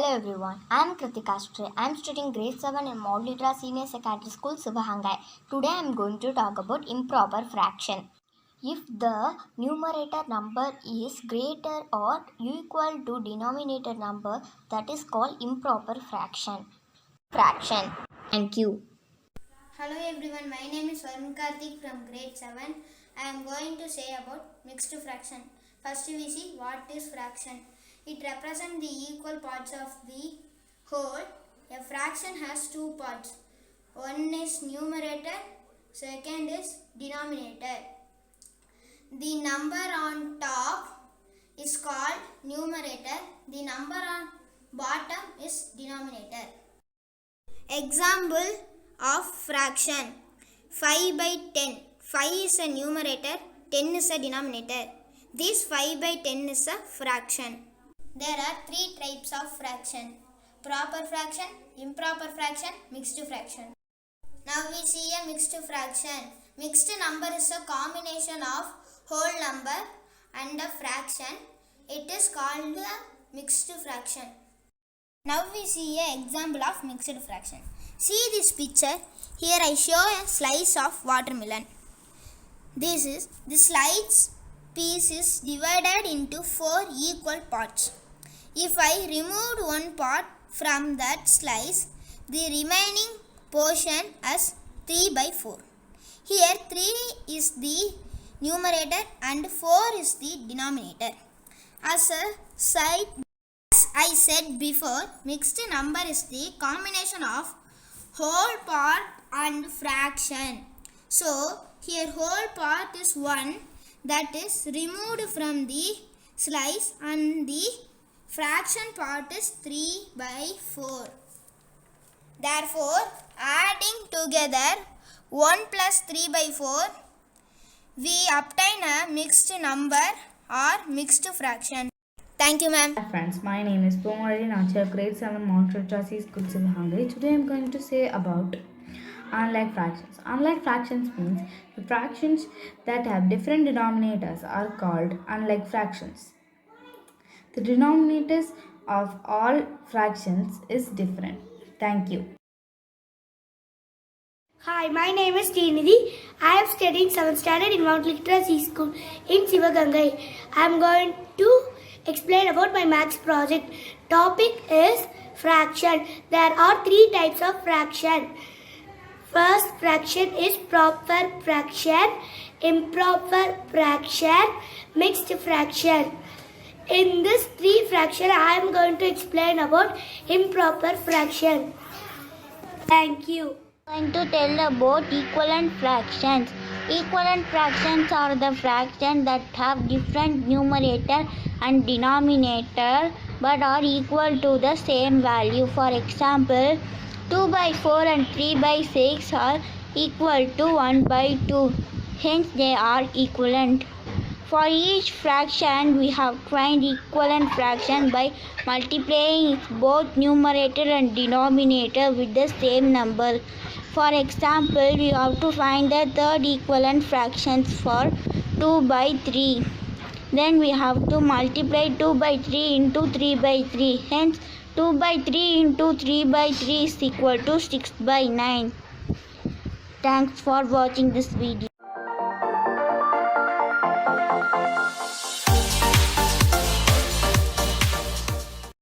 Hello everyone, I am Kritika Astre. I am studying grade 7 in Mount Litra Senior Secondary School, Sivahangai. Today I am going to talk about improper fraction. If the numerator number is greater or equal to denominator number, that is called improper fraction. Thank you. Hello everyone, my name is Varun Karthik from grade 7. I am going to say about mixed fraction. First we see what is fraction. It represents the equal parts of the whole. A fraction has two parts. One is numerator, second is denominator. The number on top is called numerator. The number on bottom is denominator. Example of fraction: 5 by 10. 5 is a numerator, 10 is a denominator. This 5 by 10 is a fraction. There are three types of fraction: proper fraction, improper fraction, mixed fraction. Now we see a mixed fraction. Mixed number is a combination of whole number and a fraction. It is called a mixed fraction. Now we see an example of mixed fraction. See this picture. Here I show a slice of watermelon. The slice piece is divided into 4 equal parts. If I removed one part from that slice, the remaining portion is 3 by 4. Here 3 is the numerator and 4 is the denominator. As I said before, mixed number is the combination of whole part and fraction. So here whole part is 1, that is removed from the slice, and the fraction part is 3 by 4. Therefore, adding together 1 plus 3 by 4, we obtain a mixed number or mixed fraction. Thank you, ma'am. Hi friends, my name is Pomari Nachar, grade 7 Mount Trachasi School, Sivahangai. Today I am going to say about unlike fractions. Unlike fractions means the fractions that have different denominators are called unlike fractions. The denominators of all fractions is different. Thank you. Hi, my name is Srinidhi. I am studying 7th standard in Mount Literacy School in Sivagangai. I am going to explain about my maths project. Topic is fraction. There are 3 types of fraction. First fraction is proper fraction, improper fraction, mixed fraction. In this 3 fraction, I am going to explain about improper fraction. Thank you. I'm going to tell about equivalent fractions. Equivalent fractions are the fractions that have different numerator and denominator but are equal to the same value. For example, 2 by 4 and 3 by 6 are equal to 1 by 2. Hence they are equivalent. For each fraction, we have find equivalent fraction by multiplying both numerator and denominator with the same number. For example, we have to find the third equivalent fractions for 2 by 3. Then we have to multiply 2 by 3 into 3 by 3. Hence, 2 by 3 into 3 by 3 is equal to 6 by 9. Thanks for watching this video.